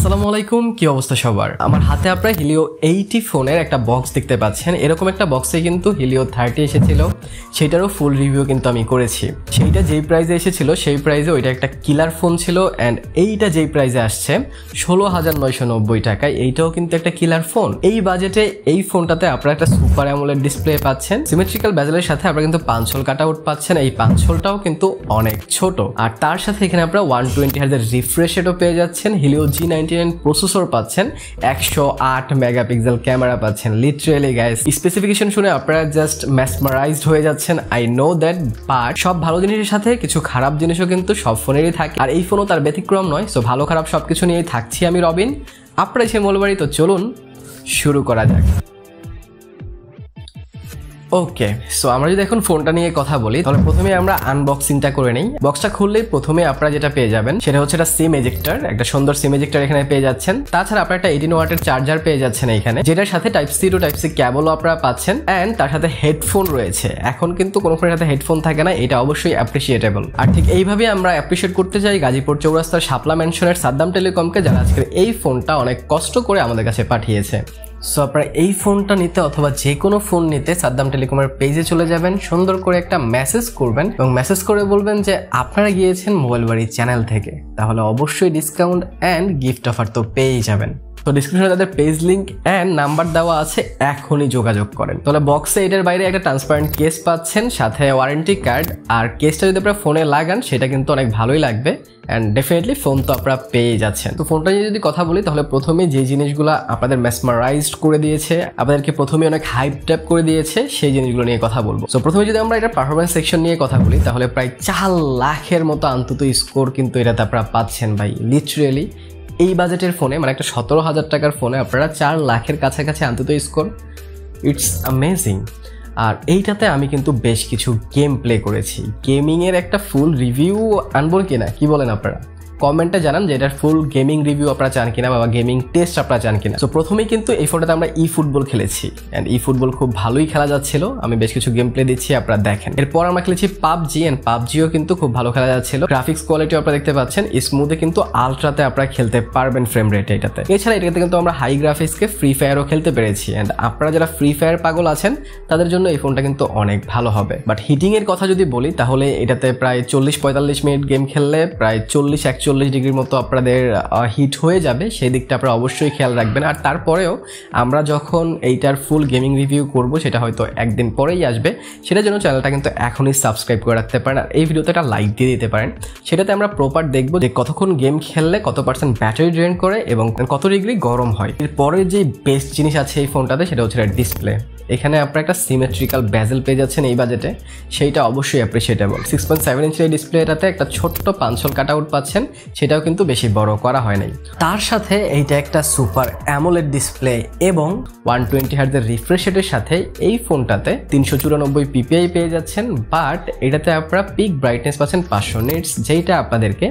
আসসালামু আলাইকুম, কি অবস্থা সবার? আমার হাতে আপনারা হিলিও 80 ফোনের একটা বক্স দেখতে পাচ্ছেন। এরকম একটা বক্সে কিন্তু হিলিও 30 এসেছিল, সেটারও ফুল রিভিউ কিন্তু আমি করেছি। সেইটা যেই প্রাইসে এসেছিল সেই প্রাইসে ওইটা একটা কিলার ফোন ছিল, অ্যান্ড এইটা যেই প্রাইসে আসছে 16,990 টাকায়, এইটাও কিন্তু একটা কিলার ফোন। এই বাজেটে এই ফোনটাতে আপনারা একটা সুপার অ্যামোলেড ডিসপ্লে পাচ্ছেন, সিমেট্রিক্যাল বেজেলের সাথে আপনারা কিন্তু 5 হোল কাট আউট পাচ্ছেন। এই 5 হোলটাও কিন্তু অনেক ছোট, আর তার সাথে এখানে আপনারা 120 Hz রিফ্রেশ রেটও পেয়ে যাচ্ছেন, হিলিও G99 প্রসেসর পাচ্ছেন, 108 মেগাপিক্সেল ক্যামেরা পাচ্ছেন। লিটারেলি গাইস, স্পেসিফিকেশন শুনে আপনারা জাস্ট মেসমারাইজড হয়ে যাচ্ছেন। আই নো দ্যাট, বাট সব ভালো জিনিসের সাথে কিছু খারাপ জিনিসও কিন্তু সব ফোনেরই থাকে, আর এই ফোনও তার ব্যতিক্রম নয়। সো ভালো খারাপ সবকিছু নিয়েই থাকছি আমি রবিন, আপনারা এসে মূলবাড়ি। তো চলুন শুরু করা যাক। ওকে, সো আমরা যদি এখন ফোনটা নিয়ে কথা বলি, তাহলে প্রথমে আমরা আনবক্সিংটা করে নেই। বক্সটা খুললেই প্রথমে আপনারা যেটা পেয়ে যাবেন সেটা হচ্ছে একটা সিম এজেক্টর, একটা সুন্দর সিম এজেক্টর এখানে পেয়ে যাচ্ছেন। তাছাড়া আপনারা একটা 18 ওয়াটের চার্জার পেয়ে যাচ্ছেন এখানে, যেটার সাথে type C to type C ক্যাবলও আপনারা পাচ্ছেন, অ্যান্ড তার সাথে হেডফোন রয়েছে। এখন কিন্তু কোনো ফোনের সাথে হেডফোন থাকে না, এটা অবশ্যই অ্যাপ্রিসিয়েটেবল। আর ঠিক এইভাবে আমরা অ্যাপ্রিসিয়েট করতে চাই গাজীপুর চৌরাস্তার শাপলা ম্যানশনের সাদ্দাম টেলিকমকে, যারা আজকে এই ফোনটা অনেক কষ্ট করে আমাদের কাছে পাঠিয়েছে। সো আপনারা এই ফোনটা নিতে অথবা যে কোনো ফোন নিতে সাদ্দাম টেলিকমের পেজে চলে যাবেন, সুন্দর করে একটা মেসেজ করবেন এবং মেসেজ করে বলবেন যে আপনারা গিয়েছেন মোবাইল বাড়ি চ্যানেল থেকে, তাহলে অবশ্যই ডিসকাউন্ট অ্যান্ড গিফট অফার তো পেয়েই যাবেন। তো ডিসক্রিপশনে তাদের পেজ লিঙ্ক অ্যান্ড নাম্বার দেওয়া আছে, এখনই যোগাযোগ করেন। তাহলে বক্সে এটার বাইরে একটা ট্রান্সপারেন্ট কেস পাচ্ছেন, সাথে ওয়ারেন্টি কার্ড, আর কেসটা যদি আপনারা ফোনে লাগান সেটা কিন্তু অনেক ভালোই লাগবে, অ্যান্ড ডেফিনেটলি ফোন তো আপনারা পেয়ে যাচ্ছেন। তো ফোনটা নিয়ে যদি কথা বলি, তাহলে প্রথমে যে জিনিসগুলো আপনাদের মেসমারাইজড করে দিয়েছে, আপনাদেরকে প্রথমে অনেক হাইপ ট্যাপ করে দিয়েছে, সেই জিনিসগুলো নিয়ে কথা বলবো। সো প্রথমে যদি আমরা এটা পারফরমেন্স সেকশন নিয়ে কথা বলি, তাহলে প্রায় 4 লাখের মতো অন্তত স্কোর কিন্তু এটাতে আপনারা পাচ্ছেন ভাই। লিটারেলি এই বাজেটের ফোনে, মানে একটা 17,000 টাকার ফোনে আপনারা 4 লাখের কাছাকাছি অন্তত স্কোর, ইটস অ্যামেজিং। আর এইটাতে আমি কিন্তু বেশ কিছু গেম প্লে করেছি, গেমিংয়ের একটা ফুল রিভিউ আনবো কিনা, কি বলেন আপনারা? কমেন্টে জানান যে এটার ফুল গেমিং রিভিউ আপনারা চান কিনা বা গেমিং টেস্ট আপনারা চান কিনা। সো প্রথমেই কিন্তু এই ফোনটাতে আমরা ফুটবল খেলেছি, অ্যান্ড ফুটবল খুব ভালোই খেলা যাচ্ছিল। আমি বেশ কিছু গেম প্লে দিচ্ছি, আপনারা দেখেন। এরপর আমরা খেলেছি পাবজি, অ্যান্ড পাবজিও কিন্তু খুব ভালো খেলা যাচ্ছিল। গ্রাফিক্স কোয়ালিটি আপনারা দেখতে পাচ্ছেন, স্মুথে কিন্তু আলট্রাতে আপনারা খেলতে পারবেন ফ্রেম রেট এটাতে। এছাড়া এটাতে কিন্তু আমরা হাই গ্রাফিক্সকে ফ্রি ফায়ারও খেলতে পেরেছি, অ্যান্ড আপনারা যারা ফ্রি ফায়ার পাগল আছেন তাদের জন্য এই ফোনটা কিন্তু অনেক ভালো হবে। বাট হিটিং এর কথা যদি বলি, তাহলে এটাতে প্রায় 40-45 মিনিট গেম খেললে প্রায় 40-41 ডিগ্রির মতো আপনাদের হিট হয়ে যাবে, সেই দিকটা আপনারা অবশ্যই খেয়াল রাখবেন। আর তারপরেও আমরা যখন এইটার ফুল গেমিং রিভিউ করব, সেটা হয়তো একদিন পরেই আসবে, সেটার জন্য চ্যানেলটা কিন্তু এখনই সাবস্ক্রাইব করে রাখতে পারেন, আর এই ভিডিওতে একটা লাইক দিয়ে দিতে পারেন। সেটাতে আমরা প্রপার দেখবো যে কতক্ষণ গেম খেললে কত পার্সেন্ট ব্যাটারি ড্রেন করে এবং কত ডিগ্রি গরম হয়। এরপরে যে বেস্ট জিনিস আছে এই ফোনটাতে, সেটা হচ্ছে ডিসপ্লে। এখানে আপনারা একটা সিমেট্রিক্যাল বেজেল পেয়ে যাচ্ছেন এই বাজেটে, সেইটা অবশ্যই অ্যাপ্রিসিয়েটেবল। 6.7 ইঞ্চের ডিসপ্লেটাতে একটা ছোট্ট 5 হোল কাট আউট পাচ্ছেন, সেটাও কিন্তু বেশি বড় করা হয় নাই। তার সাথে এইটা একটা সুপার অ্যামোলেড ডিসপ্লে এবং 120 Hz রিফ্রেশ রেটের সাথে এই ফোনটাতে 394 PPI পেয়ে যাচ্ছেন। বাট এটাতে আপনারা পিক ব্রাইটনেস পাচ্ছেন 500 নিটস, যেইটা আপনাদেরকে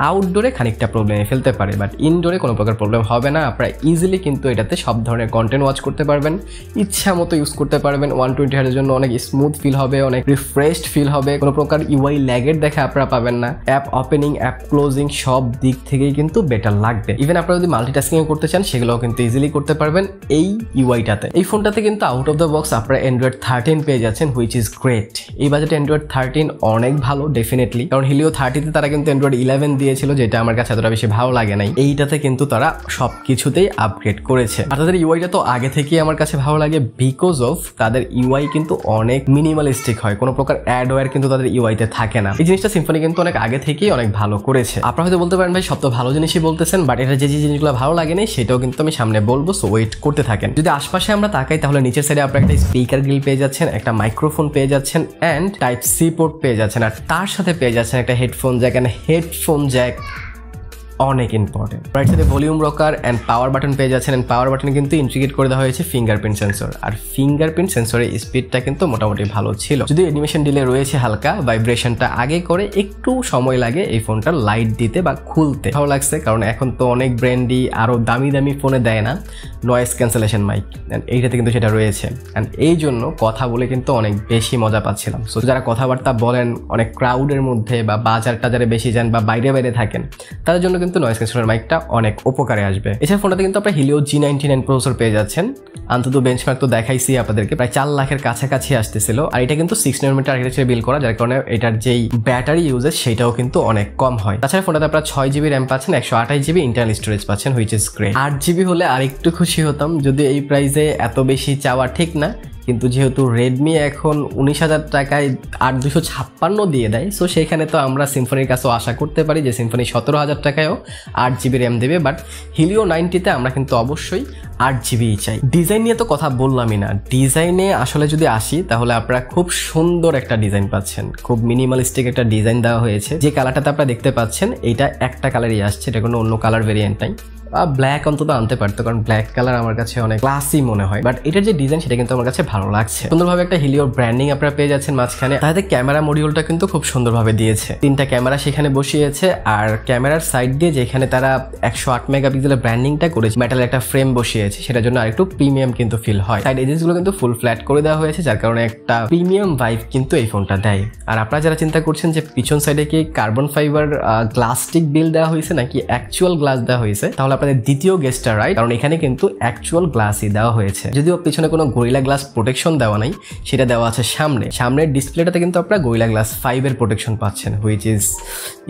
আউটডোরে খানিকটা প্রবলেমে ফেলতে পারে, বাট ইনডোরে কোনো প্রকার প্রবলেম হবে না। আপনারা ইজিলি কিন্তু এটাতে সব ধরনের কন্টেন্ট ওয়াচ করতে পারবেন, ইচ্ছা মতো ইউজ করতে পারবেন। 120 Hz এর জন্য অনেক স্মুথ ফিল হবে, অনেক রিফ্রেশড ফিল হবে, কোনো প্রকার ইউআই ল্যাগের দেখা আপনারা পাবেন না। অ্যাপ ওপেনিং, অ্যাপ ক্লোজিং সব দিক থেকেই কিন্তু বেটার লাগবে। ইভেন আপনারা যদি মাল্টিটাস্কিং করতে চান, সেগুলোও কিন্তু ইজিলি করতে পারবেন এই ইউআইটাতে। এই ফোনটাতে কিন্তু আউট অফ দ্য বক্স আপনারা Android 13 পেয়ে যাচ্ছেন, হুইচ ইজ গ্রেট। এই বাজেটে Android 13 অনেক ভালো ডেফিনেটলি, কারণ হিলিও 30তে তারা কিন্তু Android 11 দিয়েছিল, যেটা আমার কাছে এতটা বেশি ভালো লাগে নাই। এইটাতে কিন্তু তারা সবকিছুতেই আপগ্রেড করেছে, আর তাদের ইউআইটা তো আগে থেকেই আমার কাছে ভালো লাগে, বিকজ অফ তাদের ইউআই কিন্তু অনেক মিনিমালিস্টিক হয়, কোনো প্রকার অ্যাডওয়্যার কিন্তু তাদের ইউআইতে থাকে না। এই জিনিসটা সিম্ফনি কিন্তু অনেক আগে থেকেই অনেক ভালো করেছে। আপনারা হয়তো বলতে পারেন ভাই সব তো ভালো জিনিসই বলতেছেন, বাট এটা যে জিনিসগুলো ভালো লাগেনি সেটাও কিন্তু আমি সামনে বলবো, সো ওয়েট করতে থাকেন। যদি আশপাশে আমরা তাকাই, তাহলে নিচের সাইডে আপনারা একটা স্পিকার গ্রিল পেয়ে যাচ্ছেন, একটা মাইক্রোফোন পেয়ে যাচ্ছেন, অ্যান্ড টাইপ সি পোর্ট পেয়ে যাচ্ছেন, আর তার সাথে পেয়ে যাচ্ছেন একটা headphone Jack. And headphone Jack অনেক ইম্পর্টেন্ট। রাইট সাইডে volume rocker and power button পেয়ে যাচ্ছেন, অ্যান্ড পাওয়ার বাটন কিন্তু ইন্টিগ্রেট করে দেওয়া হয়েছে ফিঙ্গারপ্রিন্ট সেন্সর, আর ফিঙ্গারপ্রিন্ট সেন্সরের স্পিডটা কিন্তু মোটামুটি ভালো ছিল, যদি অ্যানিমেশন ডিলে রয়েছে, হালকা ভাইব্রেশনটা আগে করে একটু সময় লাগে এই ফোনটার লাইট দিতে বা খুলতে। ভালো লাগছে, কারণ এখন তো অনেক ব্র্যান্ডই আরো দামি দামি ফোনে দেয় না নয়েজ ক্যান্সেলেশন মাইক, অ্যান্ড এইটাতে কিন্তু সেটা রয়েছে, অ্যান্ড এই জন্য কথা বলে কিন্তু অনেক বেশি মজা পাচ্ছিলাম। সো যারা কথাবার্তা বলেন অনেক ক্রাউডের মধ্যে বা বাজার টাজারে বেশি যান বা বাইরে বাইরে থাকেন, তাদের জন্য কিন্তু কিন্তু নয়েজ ক্যান্সেলেশন মাইকটা অনেক উপকারে আসবে। এছাড়া ফোনটাতে কিন্তু আপনারা হিলিও G99 প্রসেসর পেয়ে যাচ্ছেন। অন্তত বেঞ্চমার্ক তো দেখাইছি আপনাদেরকে, প্রায় 4 লাখের কাছাকাছি আসতেছিল। আর এটা কিন্তু 6 nanometer আর্কিটেকচারে বিল্ড করা, যার কারণে এটার যেই ব্যাটারি ইউজেজ সেটাও কিন্তু অনেক কম হয়। তাছাড়া ফোনটাতে আপনারা 6GB র্যাম পাচ্ছেন, 128GB ইন্টারনাল স্টোরেজ পাচ্ছেন, হুইচ ইজ গ্রেট। 8GB হলে আরেকটু খুশি হতাম, যদি এই প্রাইসে এত বেশি চাওয়া ঠিক না, কিন্তু যেহেতু রেডমি এখন 19,000 টাকায় 8256 দিয়ে দেয়, সো সেখানে তো আমরা সিম্ফনির কাছেও আশা করতে পারি যে সিম্ফনি 17,000 টাকায়ও 8GB র্যাম দেবে। বাট হিলিও 90তে আমরা কিন্তু অবশ্যই 8GB চাই। ডিজাইন নিয়ে তো কথা বললামই না, ডিজাইনে আসলে যদি আসি তাহলে আপনারা খুব সুন্দর একটা ডিজাইন পাচ্ছেন, খুব মিনিমালিস্টিক একটা ডিজাইন দেওয়া হয়েছে। যে কালারটাতে আপনারা দেখতে পাচ্ছেন এইটা একটা কালারই আসছে, এটা কোনো অন্য কালার ভেরিয়েন্ট নাই। ব্ল্যাক অন্তত আনতে পারতো, কারণ ব্ল্যাক কালার আমার কাছে অনেক ক্লাসি মনে হয়, বাট এটার যে ডিজাইন সেটা কিন্তু আমার কাছে ভালো লাগছে। সুন্দরভাবে একটা হিলিওর ব্র্যান্ডিং আপনারা পেয়ে যাচ্ছেন মাঝখানে। তাতে ক্যামেরা মডিউলটা কিন্তু খুব সুন্দরভাবে দিয়েছে, 3টা ক্যামেরা সেখানে বসিয়েছে। আর ক্যামেরার সাইড দিয়ে যেখানে তারা 108 মেগাপিক্সেলের ব্র্যান্ডিংটা করেছে, মেটালের একটা ফ্রেম বসিয়েছে, সেটার জন্য আরেকটু প্রিমিয়াম কিন্তু ফিল হয়। সাইড এজেসগুলো কিন্তু ফুল ফ্ল্যাট করে দেওয়া হয়েছে, যার কারণে একটা প্রিমিয়াম ভাইব কিন্তু এই ফোনটা দেয়। আর আপনারা যারা চিন্তা করছেন যে পিছন সাইডে কি কার্বন ফাইবার গ্লাস্টিক বিল দেওয়া হয়েছে নাকি অ্যাকচুয়াল গ্লাস দেওয়া হয়েছে, তাহলে আপনাদের দ্বিতীয় গেস্টটা রাইট, কারণ এখানে কিন্তু অ্যাকচুয়াল গ্লাসই দেওয়া হয়েছে। যদিও পিছনে কোনো গরিলা গ্লাস প্রোটেকশন দেওয়া নাই, সেটা দেওয়া আছে সামনের ডিসপ্লেটাতে কিন্তু আপনারা গরিলা গ্লাস 5 এর প্রোটেকশন পাচ্ছেন, হুইচ ইজ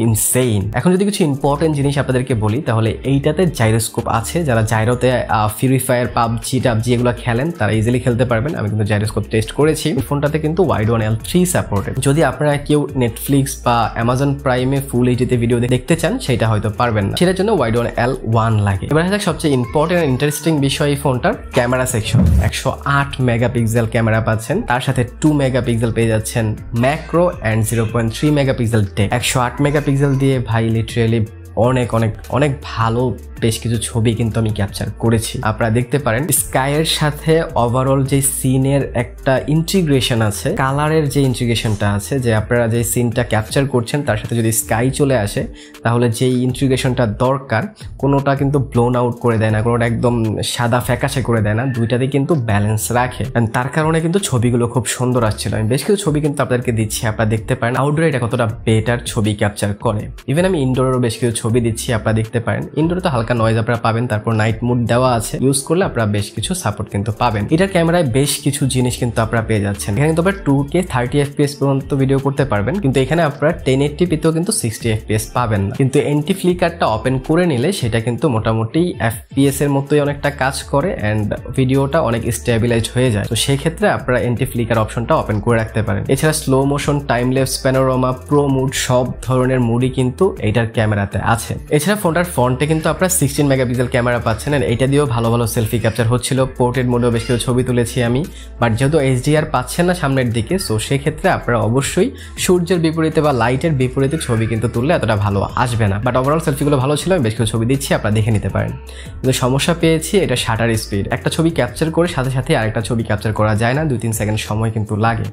ইনসেইন। এখন যদি কিছু ইম্পর্টেন্ট জিনিস আপনাদেরকে বলি, তাহলে এইটাতে জাইরোস্কোপ আছে। যারা জাইরোতে ফ্রি ফায়ার, পাবজি এগুলো খেলেন তারা ইজিলি খেলতে পারবেন। আমি কিন্তু জাইরোস্কোপ টেস্ট করেছি। ফোনটাতে কিন্তু ওয়াইড ওয়ান L3 সাপোর্টেড। যদি আপনারা কেউ নেটফ্লিক্স বা অ্যামাজন প্রাইমে ফুল এইচডিতে ভিডিও দেখতে চান, সেটা হয়তো পারবেন না, সেটার জন্য ওয়াইড ওয়ান L1 লাগে। এবার সবচেয়ে ইম্পর্টেন্ট আর ইন্টারেস্টিং বিষয় এই ফোনটার ক্যামেরা সেকশন। 108 মেগাপিক্সেল ক্যামেরা পাচ্ছেন, তার সাথে 2 মেগাপিক্সেল পেয়ে যাচ্ছেন macro and 0.3 megapixel depth. 108 megapixel দিয়ে ভাই লিটারেলি অনেক অনেক অনেক ভালো বেশ কিছু ছবি কিন্তু আমি ক্যাপচার করেছি। আপনারা দেখতে পারেন স্কাইয়ের সাথে ওভারঅল যে সিনের একটা ইন্টিগ্রেশন আছে, কালারের যে ইন্টিগ্রেশনটা আছে, যে আপনারা যে সিনটা ক্যাপচার করছেন তার সাথে যদি স্কাই চলে আসে, তাহলে যেই ইন্টিগ্রেশনটা দরকার কোনোটা কিন্তু ব্লোন আউট করে দেয় না, কোনোটা একদম সাদা ফ্যাকাশে করে দেয় না, দুইটাতে কিন্তু ব্যালেন্স রাখে। তার কারণে কিন্তু ছবিগুলো খুব সুন্দর আসছিল। আমি বেশ কিছু ছবি কিন্তু আপনাদেরকে দিচ্ছি, আপনারা দেখতে পারেন আউটডোরে এটা কতটা বেটার ছবি ক্যাপচার করে। ইভেন আমি ইনডোরেরও বেশ কিছু ছবি দিচ্ছি, আপনারা দেখতে পারেন। ইনডোরে তো হালকা নয়েজ আপনারা পাবেন, তারপর নাইট মোড দেওয়া আছে, ইউজ করলে আপনারা বেশ কিছু সাপোর্ট কিন্তু পাবেন। এটার ক্যামেরায় বেশ কিছু জিনিস কিন্তু আপনারা পেয়ে যাচ্ছেন। এখানে কিন্তু আপনারা 2K 30 FPS পর্যন্ত ভিডিও করতে পারবেন, কিন্তু এখানে আপনারা 1080p-তেও কিন্তু 60 FPS পাবেন না। কিন্তু এন্টি ফ্লিকারটা ওপেন করে নিলে সেটা কিন্তু মোটামুটি FPS এর মতোই অনেকটা কাজ করে এন্ড ভিডিওটা অনেক স্টেবিলাইজড হয়ে যায়। তো সেই ক্ষেত্রে আপনারা এন্টি ফ্লিকার অপশনটা ওপেন করে রাখতে পারেন। এছাড়া slow motion, time lapse, panorama, pro mode সব ধরনের মুডই কিন্তু এইটার ক্যামেরাতে আছে। এছাড়া ফোনটার ফ্রন্টে কিন্তু আপনারা 16 মেগাপিক্সেল ক্যামেরা পাচ্ছেন, আর এটা দিয়েও ভালো ভালো সেলফি ক্যাপচার হচ্ছিল। পোর্ট্রেট মোডেও বেশ কিছু ছবি তুলেছি আমি, বাট যেহেতু HDR পাচ্ছেন না সামনের দিকে, সো সেক্ষেত্রে আপনারা অবশ্যই সূর্যের বিপরীতে বা লাইটের বিপরীতে ছবি কিন্তু তুললে এতটা ভালো আসবে না। বাট ওভারঅল সেলফিগুলো ভালো ছিল, আমি বেশ কিছু ছবি দিচ্ছি, আপনারা দেখে নিতে পারেন। কিন্তু সমস্যা পেয়েছি এটা শাটার স্পিড। একটা ছবি ক্যাপচার করে সাথে সাথে আরেকটা ছবি ক্যাপচার করা যায় না, 2-3 সেকেন্ড সময় কিন্তু লাগে।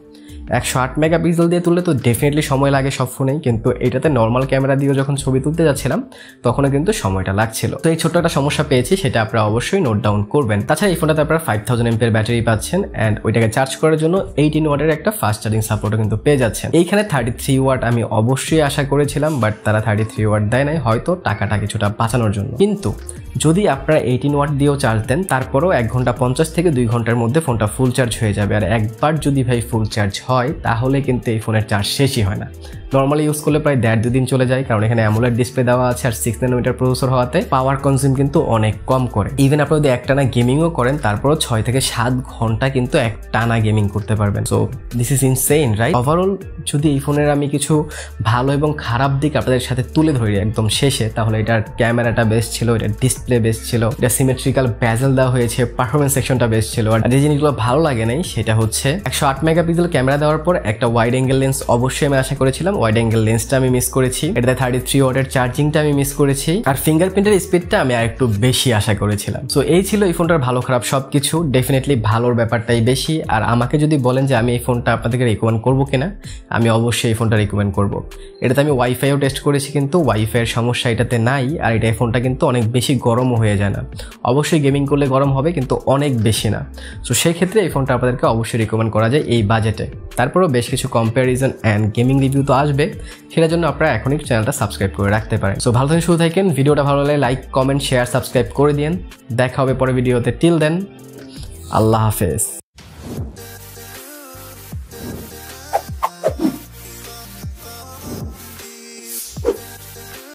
108 মেগাপিক্সেল দিয়ে তুললে তো ডেফিনেটলি সময় লাগে সব ফোনেই, কিন্তু এটাতে নর্মাল ক্যামেরা দিয়েও যখন ছবি তুলতে যাচ্ছিলাম তখনও কিন্তু সময়টা লাগছিল। তো এই ছোট্ট একটা সমস্যা পেয়েছি, সেটা আপনারা অবশ্যই নোট ডাউন করবেন। তাছাড়া এই ফোনটাতে আপনারা 5000 mAh ব্যাটারি পাচ্ছেন অ্যান্ড ওইটাকে চার্জ করার জন্য 18 ওয়াটের একটা ফাস্ট চার্জিং সাপোর্টও কিন্তু পেয়ে যাচ্ছেন। এইখানে 33 ওয়াট আমি অবশ্যই আশা করেছিলাম, বাট তারা 33 ওয়াট দেয় নাই, হয়তো টাকাটা কিছুটা বাঁচানোর জন্য। কিন্তু যদি আপনারা 18 ওয়াট দিয়েও চার্জ দেন, তারপরেও 1 ঘন্টা 50 থেকে 2 ঘন্টার মধ্যে ফোনটা ফুল চার্জ হয়ে যাবে। আর একবার যদি ভাই ফুল চার্জ হয় তাহলে কিন্তু এই ফোনের চার্জ শেষই হয় না। নর্মালি ইউজ করলে প্রায় 1.5-2 দিন চলে যায়, কারণ এখানে অ্যামোলেড ডিসপ্লে দেওয়া আছে আর 6 nanometer প্রসেসর হওয়াতে পাওয়ার কনজিউম কিন্তু অনেক কম করে। ইভেন আপনারা যদি একটানা গেমিংও করেন তারপরও 6 থেকে 7 ঘন্টা কিন্তু একটানা গেমিং করতে পারবেন। So this is insane, right? Overall যদি এই ফোনের আমি কিছু ভালো এবং খারাপ দিক আপনাদের সাথে তুলে ধরি একদম শেষে, তাহলে এটার ক্যামেরাটা বেস্ট ছিল, এটার ডিসপ্লে বেস্ট ছিল, এটা সিমেট্রিক্যাল বেজেল দেওয়া হয়েছে, পারফরমেন্স সেকশনটা বেস্ট ছিল। আর যে জিনিসগুলো ভালো লাগে নাই সেটা হচ্ছে 108 মেগাপিক্সেল ক্যামেরা দেওয়ার পর একটা ওয়াইড অ্যাঙ্গেল লেন্স অবশ্যই আমি আশা করেছিলাম, ওয়াইড অ্যাঙ্গেল লেন্সটা আমি মিস করেছি। এটাতে 33 ওয়াটের চার্জিংটা আমি মিস করেছি, আর ফিঙ্গারপ্রিন্টের স্পিডটা আমি আরেকটু বেশি আশা করেছিলাম। সো এই ছিল এই ফোনটার ভালো খারাপ সবকিছু। ডেফিনেটলি ভালোর ব্যাপারটাই বেশি। আর আমাকে যদি বলেন যে আমি এই ফোনটা আপনাদেরকে রিকমেন্ড করবো কিনা, আমি অবশ্যই এই ফোনটা রিকমেন্ড করবো। এটাতে আমি ওয়াইফাইও টেস্ট করেছি, কিন্তু ওয়াইফাইয়ের সমস্যা এটাতে নাই। আর এটা ফোনটা কিন্তু অনেক বেশি গরমও হয়ে যায় না। অবশ্যই গেমিং করলে গরম হবে, কিন্তু অনেক বেশি না। সো সেই ক্ষেত্রে এই ফোনটা আপনাদেরকে অবশ্যই রিকমেন্ড করা যায় এই বাজেটে। তারপরেও বেশ কিছু কম্প্যারিজন অ্যান্ড গেমিং রিভিউ তো আসবে, সেটার জন্য আপনারা এখনই চ্যানেলটা সাবস্ক্রাইব করে রাখতে পারেন। সো ভালো থাকেন, সুস্থ থাকেন। ভিডিওটা ভালো লাগলে লাইক, কমেন্ট, শেয়ার, সাবস্ক্রাইব করে দিন। দেখা হবে পরে ভিডিওতে। টিল দেন, আল্লাহ হাফেজ।